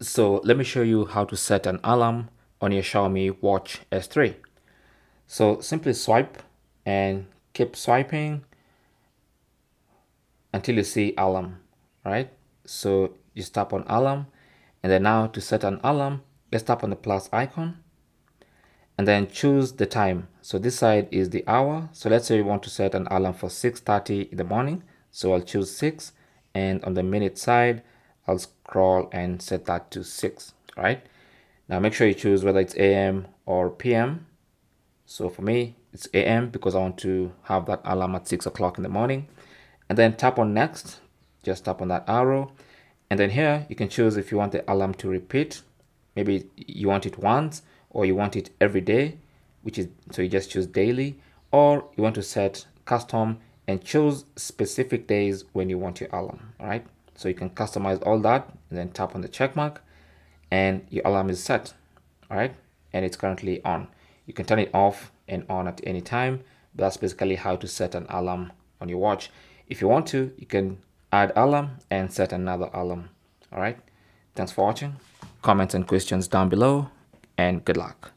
So let me show you how to set an alarm on your Xiaomi Watch S3. So simply swipe and keep swiping until you see alarm, right? So you tap on alarm, and then now to set an alarm, let's tap on the plus icon and then choose the time. So this side is the hour. So let's say you want to set an alarm for 6:30 in the morning. So I'll choose 6, and on the minute side, I'll scroll and set that to 6, right? Now make sure you choose whether it's AM or PM. So for me, it's AM because I want to have that alarm at 6 o'clock in the morning. And then tap on next, just tap on that arrow. And then here you can choose if you want the alarm to repeat. Maybe you want it once, or you want it every day, which is, so you just choose daily, or you want to set custom and choose specific days when you want your alarm. All right. So you can customize all that and then tap on the check mark and your alarm is set. All right. And it's currently on. You can turn it off and on at any time. But that's basically how to set an alarm on your watch. If you want to, you can add alarm and set another alarm. All right. Thanks for watching. Comments and questions down below, and good luck.